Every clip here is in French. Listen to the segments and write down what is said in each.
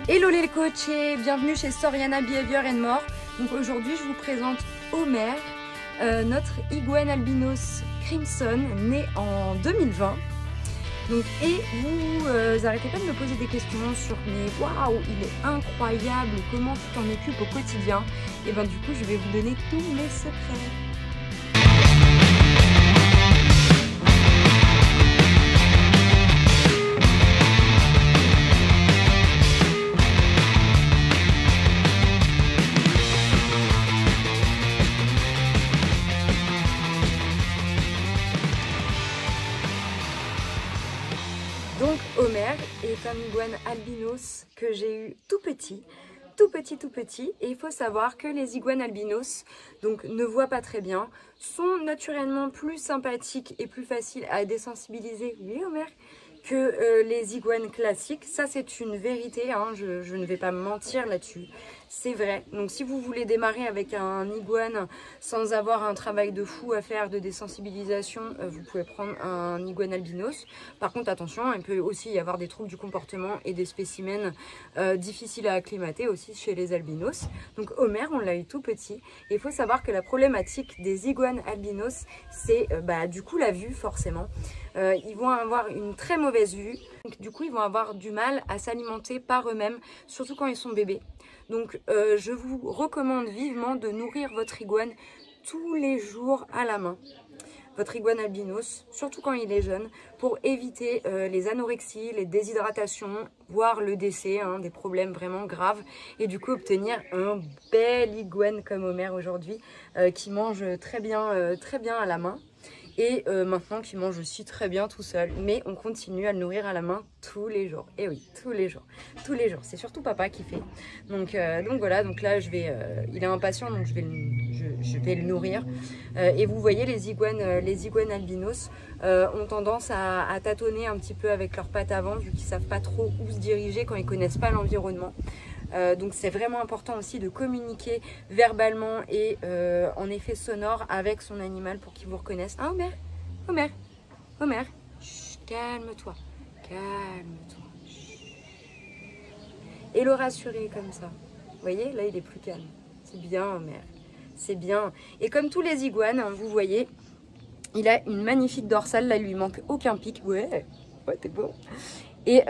Hello les coachés, bienvenue chez Soriana Behavior and More. Donc aujourd'hui je vous présente Homer, notre iguane albinos crimson né en 2020. Donc, et vous arrêtez pas de me poser des questions sur mais waouh, il est incroyable, comment tu t'en occupes au quotidien. Et ben du coup je vais vous donner tous mes secrets. Donc Homer est un iguane albinos que j'ai eu tout petit. Et il faut savoir que les iguanes albinos donc ne voient pas très bien, sont naturellement plus sympathiques et plus faciles à désensibiliser, oui Homer, que les iguanes classiques. Ça c'est une vérité, hein, je ne vais pas mentir là-dessus, c'est vrai. Donc si vous voulez démarrer avec un iguane sans avoir un travail de fou à faire de désensibilisation, vous pouvez prendre un iguane albinos. Par contre attention, il peut aussi y avoir des troubles du comportement et des spécimens difficiles à acclimater aussi chez les albinos. Donc Homer, on l'a eu tout petit. Et il faut savoir que la problématique des iguanes albinos, c'est du coup la vue forcément. Ils vont avoir une très mauvaise vue, donc, du coup ils vont avoir du mal à s'alimenter par eux-mêmes, surtout quand ils sont bébés. Donc je vous recommande vivement de nourrir votre iguane tous les jours à la main, votre iguane albinos, surtout quand il est jeune, pour éviter les anorexies, les déshydratations, voire le décès, hein, des problèmes vraiment graves, et du coup obtenir un bel iguane comme Homer aujourd'hui, qui mange très bien à la main. Et maintenant qui mange aussi très bien tout seul. Mais on continue à le nourrir à la main tous les jours. Et oui, tous les jours. C'est surtout papa qui fait. Donc voilà, donc là il est impatient, donc je vais le nourrir. Et vous voyez, les iguanes albinos ont tendance à tâtonner un petit peu avec leurs pattes avant, vu qu'ils ne savent pas trop où se diriger quand ils ne connaissent pas l'environnement. Donc c'est vraiment important aussi de communiquer verbalement et en effet sonore avec son animal pour qu'il vous reconnaisse. Hein Homer, chut, calme-toi. Et le rassurer comme ça. Vous voyez, là il est plus calme. C'est bien Homer, c'est bien. Et comme tous les iguanes, hein, vous voyez, il a une magnifique dorsale, là il lui manque aucun pic. Ouais, t'es beau. Et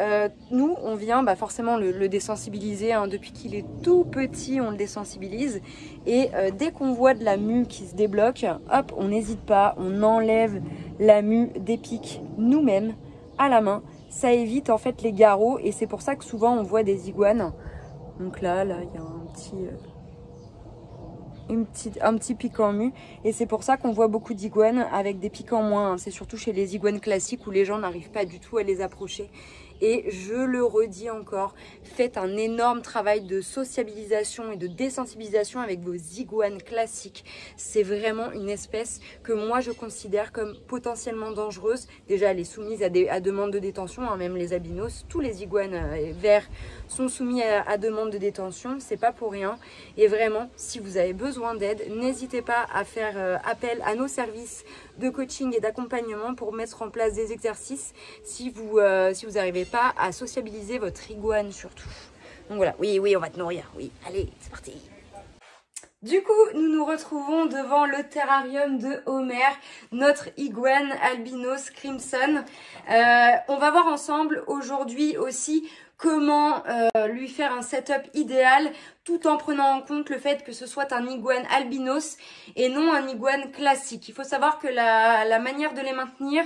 nous, on vient forcément le désensibiliser, hein, depuis qu'il est tout petit, on le désensibilise. Et dès qu'on voit de la mue qui se débloque, hop, on n'hésite pas, on enlève la mue des pics nous-mêmes à la main. Ça évite en fait les garrots et c'est pour ça que souvent on voit des iguanes. Donc là, il y a un petit pic en mue et c'est pour ça qu'on voit beaucoup d'iguanes avec des pics en moins, hein. C'est surtout chez les iguanes classiques où les gens n'arrivent pas du tout à les approcher. Et je le redis encore, faites un énorme travail de sociabilisation et de désensibilisation avec vos iguanes classiques. C'est vraiment une espèce que moi je considère comme potentiellement dangereuse. Déjà elle est soumise à demande de détention, hein, même les albinos, tous les iguanes verts sont soumis à demande de détention, c'est pas pour rien. Et vraiment, si vous avez besoin d'aide, n'hésitez pas à faire appel à nos services de coaching et d'accompagnement pour mettre en place des exercices si vous n'arrivez pas à sociabiliser votre iguane surtout. Donc voilà, oui, on va te nourrir, oui, allez, c'est parti. Du coup, nous nous retrouvons devant le terrarium de Homer, notre iguane albinos crimson. On va voir ensemble aujourd'hui aussi comment lui faire un setup idéal tout en prenant en compte le fait que ce soit un iguane albinos et non un iguane classique. Il faut savoir que la manière de les maintenir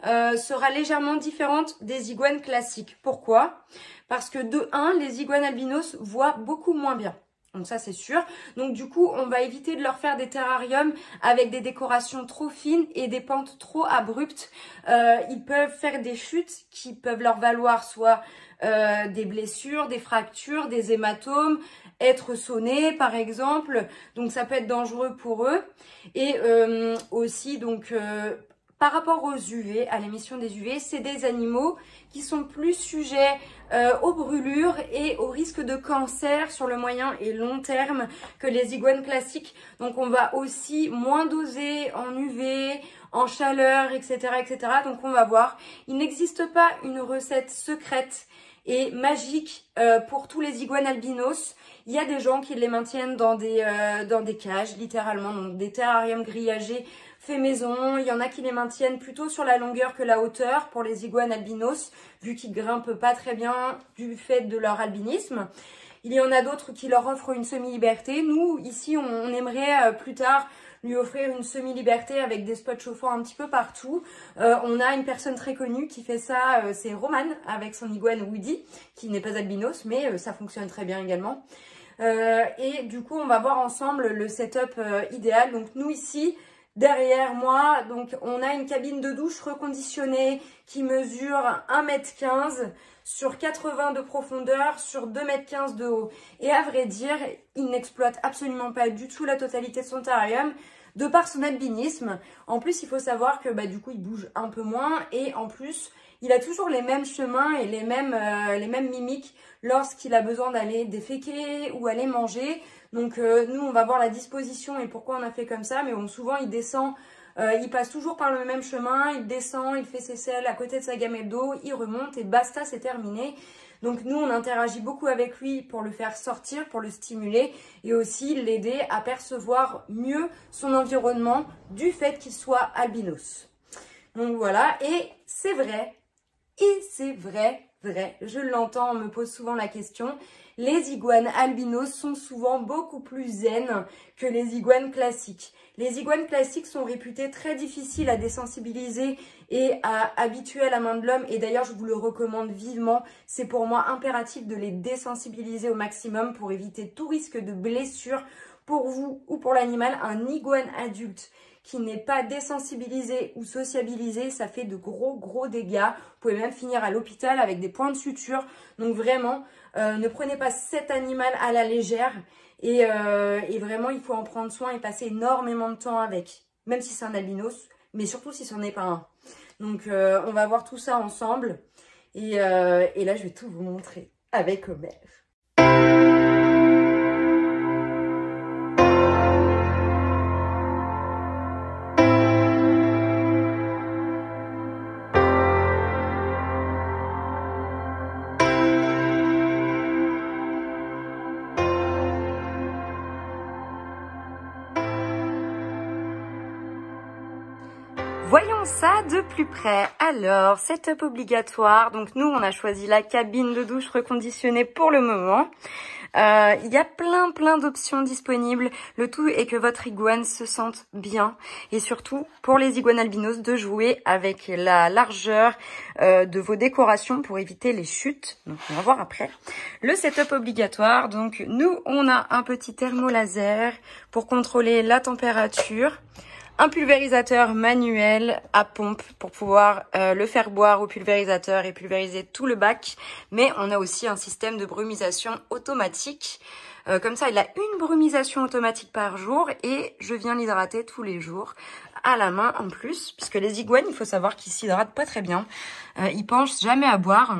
sera légèrement différente des iguanes classiques. Pourquoi? Parce que de 1, les iguanes albinos voient beaucoup moins bien. Donc ça c'est sûr. Donc du coup on va éviter de leur faire des terrariums avec des décorations trop fines et des pentes trop abruptes. Ils peuvent faire des chutes qui peuvent leur valoir soit des blessures, des fractures, des hématomes, être sonnés par exemple. Donc ça peut être dangereux pour eux. Et aussi donc par rapport aux UV, à l'émission des UV, c'est des animaux qui sont plus sujets aux brûlures et au risque de cancer sur le moyen et long terme que les iguanes classiques. Donc on va aussi moins doser en UV, en chaleur, etc., etc. Donc on va voir. Il n'existe pas une recette secrète est magique pour tous les iguanes albinos. Il y a des gens qui les maintiennent dans des cages, littéralement, donc des terrariums grillagés fait maison. Il y en a qui les maintiennent plutôt sur la longueur que la hauteur pour les iguanes albinos, vu qu'ils grimpent pas très bien du fait de leur albinisme. Il y en a d'autres qui leur offrent une semi-liberté. Nous, ici, on aimerait plus tard lui offrir une semi-liberté avec des spots chauffants un petit peu partout. On a une personne très connue qui fait ça, c'est Roman, avec son iguane Woody, qui n'est pas albinos, mais ça fonctionne très bien également. Et du coup, on va voir ensemble le setup idéal. Donc nous ici, derrière moi, donc on a une cabine de douche reconditionnée qui mesure 1,15 m sur 80 de profondeur, sur 2,15 m de haut. Et à vrai dire, il n'exploite absolument pas du tout la totalité de son terrarium, de par son albinisme. En plus, il faut savoir que du coup, il bouge un peu moins et en plus, il a toujours les mêmes chemins et les mêmes mimiques lorsqu'il a besoin d'aller déféquer ou aller manger. Donc nous, on va voir la disposition et pourquoi on a fait comme ça. Mais bon, souvent, il descend, il passe toujours par le même chemin, il descend, il fait ses selles à côté de sa gamelle d'eau, il remonte et basta, c'est terminé. Donc nous, on interagit beaucoup avec lui pour le faire sortir, pour le stimuler et aussi l'aider à percevoir mieux son environnement du fait qu'il soit albinos. Donc voilà, et c'est vrai, je l'entends, on me pose souvent la question, les iguanes albinos sont souvent beaucoup plus zen que les iguanes classiques. Les iguanes classiques sont réputées très difficiles à désensibiliser et à habituer à la main de l'homme. Et d'ailleurs, je vous le recommande vivement. C'est pour moi impératif de les désensibiliser au maximum pour éviter tout risque de blessure pour vous ou pour l'animal. Un iguane adulte qui n'est pas désensibilisé ou sociabilisé, ça fait de gros dégâts. Vous pouvez même finir à l'hôpital avec des points de suture. Donc vraiment, ne prenez pas cet animal à la légère. Et vraiment, il faut en prendre soin et passer énormément de temps avec. Même si c'est un albinos, mais surtout si ce n'en est pas un. Donc on va voir tout ça ensemble. Et là, je vais tout vous montrer avec Omer. Voyons ça de plus près. Alors, setup obligatoire. Donc nous, on a choisi la cabine de douche reconditionnée pour le moment. Il y a plein d'options disponibles. Le tout est que votre iguane se sente bien. Et surtout, pour les iguanes albinos, de jouer avec la largeur de vos décorations pour éviter les chutes. Donc on va voir après. Le setup obligatoire. Donc nous, on a un petit thermolaser pour contrôler la température. Un pulvérisateur manuel à pompe pour pouvoir le faire boire au pulvérisateur et pulvériser tout le bac. Mais on a aussi un système de brumisation automatique. Comme ça, il a une brumisation automatique par jour et je viens l'hydrater tous les jours à la main en plus. Puisque les iguanes, il faut savoir qu'ils s'hydratent pas très bien. Ils pensent jamais à boire.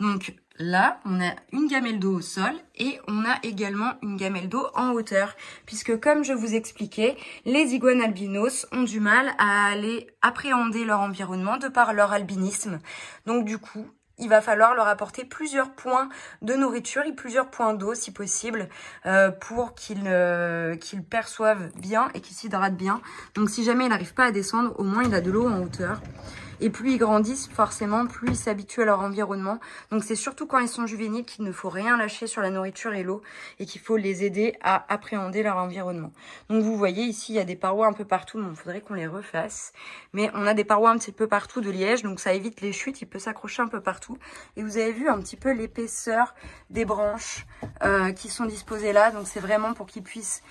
Donc là, on a une gamelle d'eau au sol et on a également une gamelle d'eau en hauteur. Puisque comme je vous expliquais, les iguanes albinos ont du mal à aller appréhender leur environnement de par leur albinisme. Donc du coup, il va falloir leur apporter plusieurs points de nourriture et plusieurs points d'eau si possible pour qu'ils perçoivent bien et qu'ils s'hydratent bien. Donc si jamais il n'arrive pas à descendre, au moins il a de l'eau en hauteur. Et plus ils grandissent, forcément, plus ils s'habituent à leur environnement. Donc c'est surtout quand ils sont juvéniles qu'il ne faut rien lâcher sur la nourriture et l'eau et qu'il faut les aider à appréhender leur environnement. Donc vous voyez ici, il y a des parois un peu partout. Bon, il faudrait qu'on les refasse. Mais on a des parois un petit peu partout de liège, donc ça évite les chutes. Il peut s'accrocher un peu partout. Et vous avez vu un petit peu l'épaisseur des branches qui sont disposées là. Donc c'est vraiment pour qu'ils puissent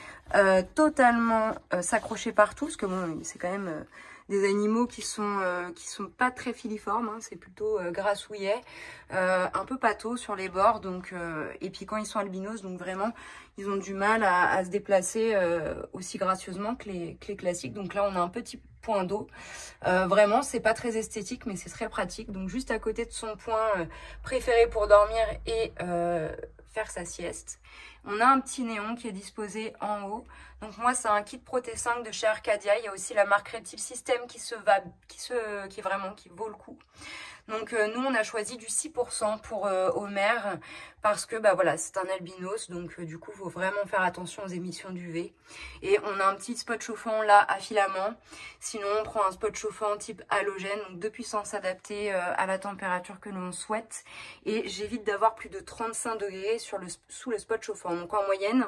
totalement s'accrocher partout. Parce que bon, c'est quand même... des animaux qui sont pas très filiformes, hein, c'est plutôt grassouillet, un peu pâteau sur les bords, donc et puis quand ils sont albinos, donc vraiment ils ont du mal à se déplacer aussi gracieusement que les classiques. Donc là on a un petit point d'eau, vraiment c'est pas très esthétique mais c'est très pratique, donc juste à côté de son point préféré pour dormir et faire sa sieste. On a un petit néon qui est disposé en haut. Donc moi, c'est un kit Proté 5 de chez Arcadia. Il y a aussi la marque Reptile System qui vaut le coup. Donc nous, on a choisi du 6% pour Homer parce que bah voilà, c'est un albinos. Donc du coup, il faut vraiment faire attention aux émissions d'UV. Et on a un petit spot chauffant là à filament. Sinon, on prend un spot chauffant type halogène, donc de puissance adaptée à la température que l'on souhaite. Et j'évite d'avoir plus de 35 degrés sous le spot chauffant. Donc en moyenne,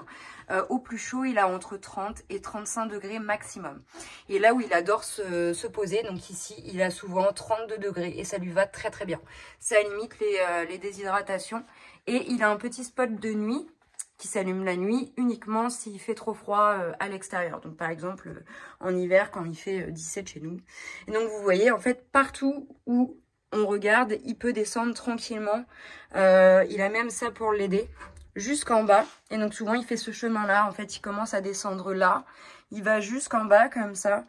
au plus chaud, il a entre 30 et 35 degrés maximum. Et là où il adore se poser, donc ici, il a souvent 32 degrés et ça lui va très très bien. Ça limite les déshydratations. Et il a un petit spot de nuit qui s'allume la nuit uniquement s'il fait trop froid à l'extérieur. Donc par exemple en hiver quand il fait 17 chez nous. Et donc vous voyez en fait partout où on regarde, il peut descendre tranquillement. Il a même ça pour l'aider jusqu'en bas. Et donc souvent il fait ce chemin là. En fait il commence à descendre là. Il va jusqu'en bas comme ça.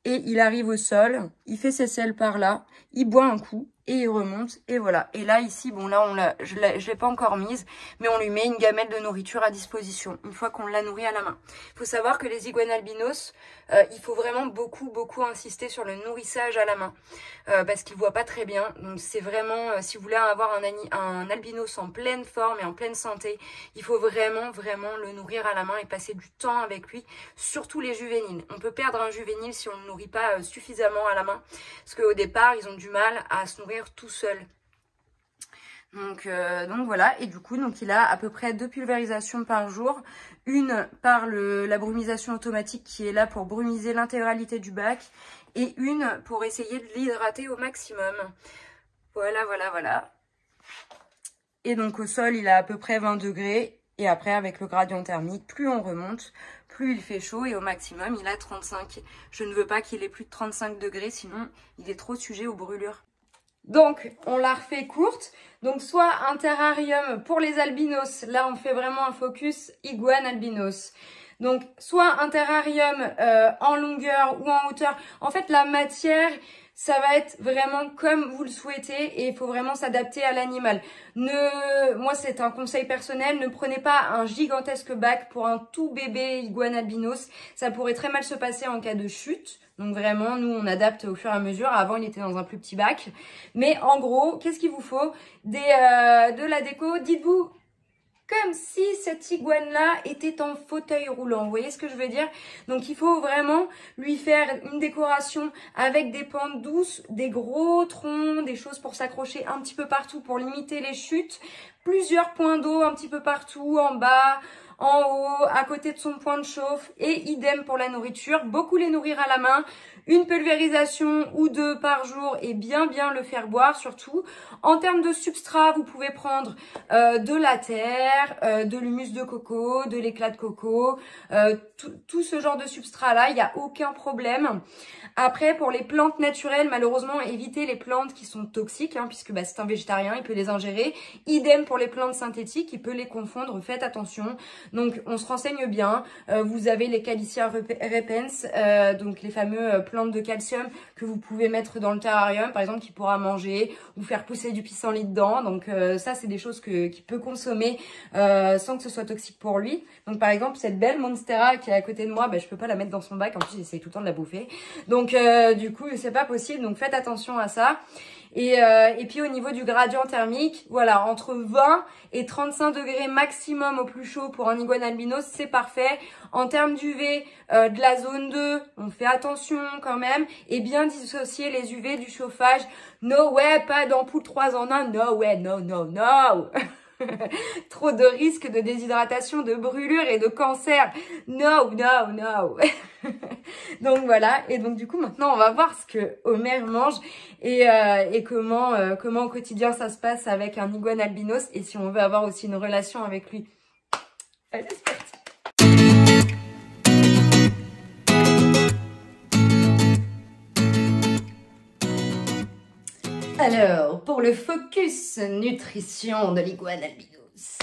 Et il arrive au sol. Il fait ses selles par là. Il boit un coup. Et il remonte, et voilà. Et là, ici, bon là, je l'ai pas encore mise, mais on lui met une gamelle de nourriture à disposition, une fois qu'on l'a nourri à la main. Il faut savoir que les iguanes albinos, il faut vraiment beaucoup insister sur le nourrissage à la main, parce qu'ils voient pas très bien. Donc c'est vraiment, si vous voulez avoir un albinos en pleine forme et en pleine santé, il faut vraiment le nourrir à la main et passer du temps avec lui, surtout les juvéniles. On peut perdre un juvénile si on ne le nourrit pas suffisamment à la main, parce qu'au départ, ils ont du mal à se nourrir tout seul. Donc voilà, et du coup donc il a à peu près 2 pulvérisations par jour, une par la brumisation automatique qui est là pour brumiser l'intégralité du bac et une pour essayer de l'hydrater au maximum. Voilà. Et donc au sol il a à peu près 20 degrés et après avec le gradient thermique, plus on remonte, plus il fait chaud et au maximum il a 35. Je ne veux pas qu'il ait plus de 35 degrés sinon il est trop sujet aux brûlures. Donc, on la refait courte. Donc, soit un terrarium pour les albinos. Là, on fait vraiment un focus iguane albinos. Donc, soit un terrarium en longueur ou en hauteur. En fait, la matière, ça va être vraiment comme vous le souhaitez et il faut vraiment s'adapter à l'animal. Moi, c'est un conseil personnel. Ne prenez pas un gigantesque bac pour un tout bébé iguane albinos. Ça pourrait très mal se passer en cas de chute. Donc vraiment, nous, on adapte au fur et à mesure. Avant, il était dans un plus petit bac. Mais en gros, qu'est-ce qu'il vous faut? De la déco. Dites-vous comme si cette iguane-là était en fauteuil roulant. Vous voyez ce que je veux dire? Donc, il faut vraiment lui faire une décoration avec des pentes douces, des gros troncs, des choses pour s'accrocher un petit peu partout pour limiter les chutes. Plusieurs points d'eau un petit peu partout, en bas, en haut, à côté de son point de chauffe et idem pour la nourriture. Beaucoup les nourrir à la main, une pulvérisation ou 2 par jour et bien le faire boire surtout. En termes de substrat, vous pouvez prendre de la terre, de l'humus de coco, de l'éclat de coco, tout ce genre de substrat là, il n'y a aucun problème. Après, pour les plantes naturelles, malheureusement, évitez les plantes qui sont toxiques, puisque bah, c'est un végétarien, il peut les ingérer. Idem pour les plantes synthétiques, il peut les confondre, faites attention. Donc, on se renseigne bien. Vous avez les Calicia repens, donc les fameux plantes de calcium que vous pouvez mettre dans le terrarium, par exemple, qui pourra manger ou faire pousser du pissenlit dedans. Donc, ça, c'est des choses qu'il peut consommer sans que ce soit toxique pour lui. Donc, par exemple, cette belle Monstera qui est à côté de moi, bah, je peux pas la mettre dans son bac. En plus, j'essaie tout le temps de la bouffer. Donc, du coup, c'est pas possible. Donc, faites attention à ça. Et puis, au niveau du gradient thermique, voilà, entre 20 et 35 degrés maximum au plus chaud pour un iguane albinos, c'est parfait. En termes d'UV, de la zone 2, on fait attention quand même. Et bien dissocier les UV du chauffage. No way, pas d'ampoule 3 en 1. No way, no. Trop de risques de déshydratation, de brûlure et de cancer. No. Donc voilà, et donc du coup maintenant on va voir ce que Homer mange et comment au quotidien ça se passe avec un iguane albinos et si on veut avoir aussi une relation avec lui. Allez, c'est parti. Alors, pour le focus nutrition de l'iguane albinos,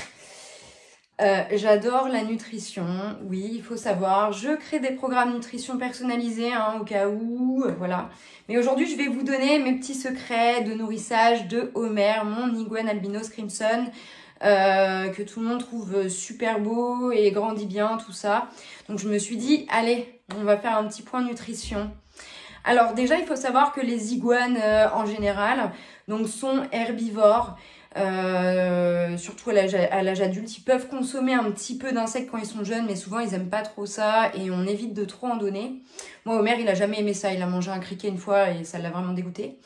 j'adore la nutrition, oui, il faut savoir. Je crée des programmes nutrition personnalisés, au cas où, voilà. Mais aujourd'hui, je vais vous donner mes petits secrets de nourrissage de Homer, mon iguane albinos crimson. que tout le monde trouve super beau et grandit bien, tout ça. Donc je me suis dit, allez, on va faire un petit point nutrition. Alors déjà, il faut savoir que les iguanes en général donc, sont herbivores. Surtout à l'âge adulte, ils peuvent consommer un petit peu d'insectes quand ils sont jeunes, mais souvent ils aiment pas trop ça et on évite de trop en donner. Moi, Omer, il a jamais aimé ça, il a mangé un criquet une fois et ça l'a vraiment dégoûté.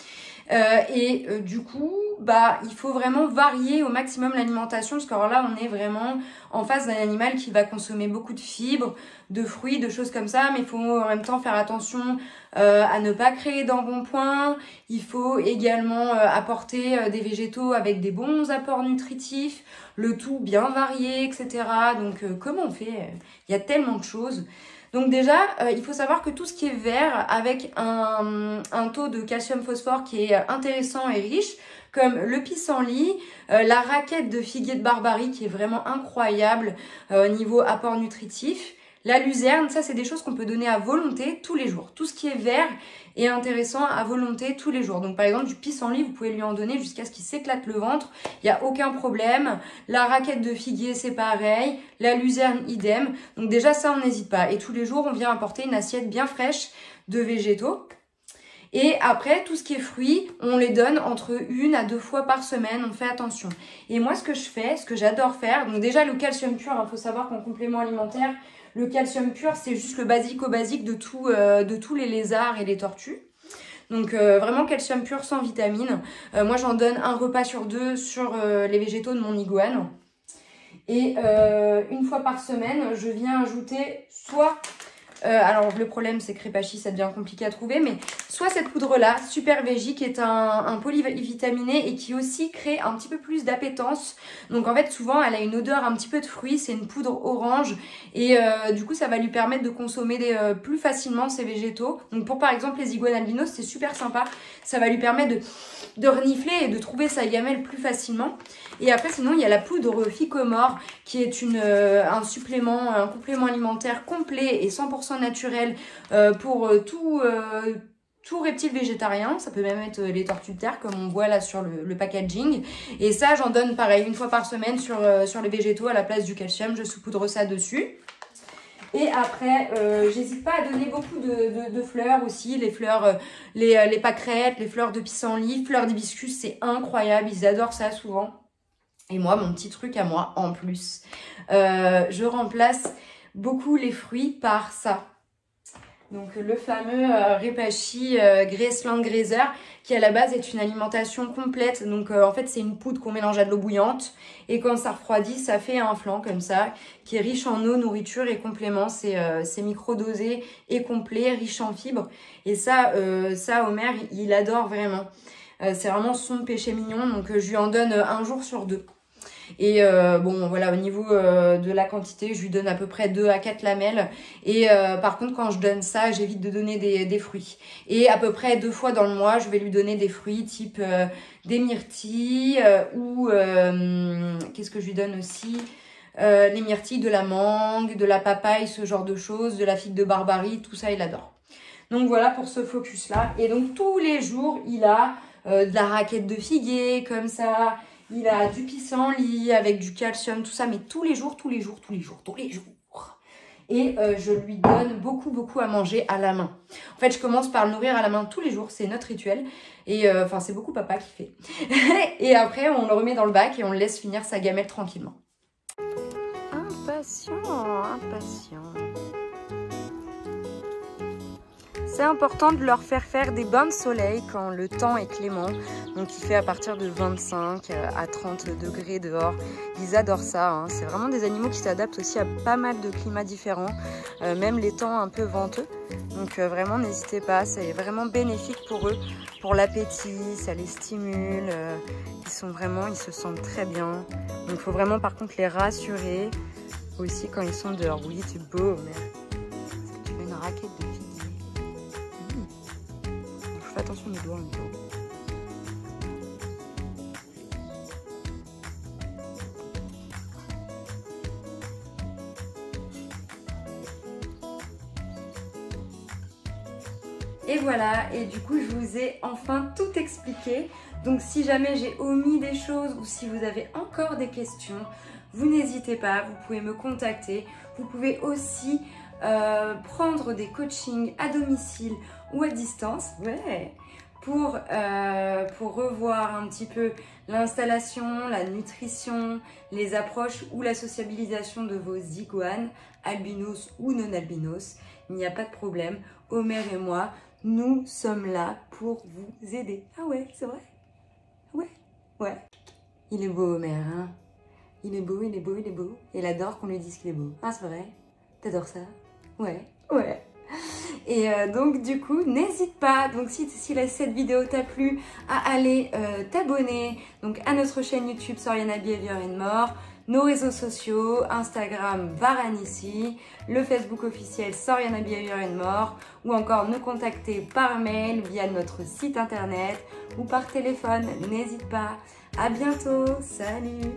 Du coup, bah, il faut vraiment varier au maximum l'alimentation, parce que alors là, on est vraiment en face d'un animal qui va consommer beaucoup de fibres, de fruits, de choses comme ça, mais il faut en même temps faire attention à ne pas créer d'embonpoint. Il faut également apporter des végétaux avec des bons apports nutritifs, le tout bien varié, etc. Donc, comment on fait? Il y a tellement de choses. Donc déjà, il faut savoir que tout ce qui est vert avec un taux de calcium-phosphore qui est intéressant et riche, comme le pissenlit, la raquette de figuier de Barbarie qui est vraiment incroyable niveau apport nutritif, la luzerne, ça c'est des choses qu'on peut donner à volonté tous les jours. Tout ce qui est vert est intéressant à volonté tous les jours. Donc par exemple du pissenlit, vous pouvez lui en donner jusqu'à ce qu'il s'éclate le ventre, il n'y a aucun problème. La raquette de figuier c'est pareil, la luzerne idem. Donc déjà ça on n'hésite pas. Et tous les jours on vient apporter une assiette bien fraîche de végétaux. Et après, tout ce qui est fruits, on les donne entre 1 à 2 fois par semaine, on fait attention. Et moi, ce que je fais, ce que j'adore faire, donc déjà le calcium pur, il faut savoir qu'en complément alimentaire, le calcium pur, c'est juste le basique de tous les lézards et les tortues. Donc vraiment calcium pur sans vitamines. Moi, j'en donne un repas sur 2 sur les végétaux de mon iguane. Et 1 fois par semaine, je viens ajouter soit... alors le problème c'est que Repashy ça devient compliqué à trouver, mais soit cette poudre là, Super Veggie, qui est un polyvitaminé et qui aussi crée un petit peu plus d'appétence. Donc en fait souvent elle a une odeur un petit peu de fruits, c'est une poudre orange et du coup ça va lui permettre de consommer plus facilement ces végétaux. Donc pour par exemple les iguanes albinos c'est super sympa, ça va lui permettre de renifler et de trouver sa gamelle plus facilement. Et après sinon il y a la poudre Phycomore qui est un supplément, un complément alimentaire complet et 100% naturel pour tout reptile végétarien. Ça peut même être les tortues de terre comme on voit là sur le packaging. Et ça j'en donne pareil 1 fois par semaine sur les végétaux à la place du calcium. Je saupoudre ça dessus. Et après, j'hésite pas à donner beaucoup de fleurs aussi, les fleurs, les pâquerettes, les fleurs de pissenlit, fleurs d'hibiscus, c'est incroyable, ils adorent ça souvent. Et moi, mon petit truc à moi, en plus, je remplace beaucoup les fruits par ça. Donc le fameux Repashy Graceland Grazer qui à la base est une alimentation complète. Donc en fait c'est une poudre qu'on mélange à de l'eau bouillante et quand ça refroidit ça fait un flan comme ça qui est riche en eau, nourriture et compléments. C'est micro-dosé et complet, riche en fibres. Et ça Omer il adore vraiment. C'est vraiment son péché mignon, donc je lui en donne 1 jour sur 2. Et bon voilà, au niveau de la quantité, je lui donne à peu près 2 à 4 lamelles. Et par contre, quand je donne ça, j'évite de donner des fruits. Et à peu près 2 fois dans le mois, je vais lui donner des fruits type des myrtilles ou qu'est-ce que je lui donne aussi, les myrtilles, de la mangue, de la papaye, ce genre de choses, de la figue de Barbarie, tout ça, il adore. Donc voilà pour ce focus-là. Et donc tous les jours, il a de la raquette de figuier comme ça. Il a du pissenlit avec du calcium, tout ça, mais tous les jours. Et je lui donne beaucoup à manger à la main. En fait, je commence par le nourrir à la main tous les jours, c'est notre rituel. Et enfin, c'est beaucoup papa qui fait. Et après, on le remet dans le bac et on le laisse finir sa gamelle tranquillement. Impatient. C'est important de leur faire des bains de soleil quand le temps est clément. Donc il fait à partir de 25 à 30 degrés dehors. Ils adorent ça, hein. C'est vraiment des animaux qui s'adaptent aussi à pas mal de climats différents, même les temps un peu venteux. Donc vraiment n'hésitez pas, c'est vraiment bénéfique pour eux, pour l'appétit, ça les stimule. Ils se sentent très bien. Donc il faut vraiment par contre les rassurer aussi quand ils sont dehors. Oui, c'est beau, mais est-ce que tu veux une raquette de fille? Fais attention aux doigts un peu. Et voilà, et du coup je vous ai enfin tout expliqué. Donc si jamais j'ai omis des choses ou si vous avez encore des questions, vous n'hésitez pas, vous pouvez me contacter. Vous pouvez aussi prendre des coachings à domicile ou à distance, pour revoir un petit peu l'installation, la nutrition, les approches ou la sociabilisation de vos iguanes, albinos ou non albinos. Il n'y a pas de problème. Omer et moi, nous sommes là pour vous aider. Ah ouais, c'est vrai? Ouais. Il est beau, Omer, hein? Il est beau, il est beau, il est beau. Et il adore qu'on lui dise qu'il est beau. Ah, c'est vrai? T'adores ça? Ouais. Et donc du coup, n'hésite pas, donc si cette vidéo t'a plu, à aller t'abonner donc à notre chaîne YouTube Soriana Behavior and More, nos réseaux sociaux, Instagram Varanisi, le Facebook officiel Soriana Behavior and More, ou encore nous contacter par mail via notre site internet ou par téléphone. N'hésite pas. À bientôt. Salut.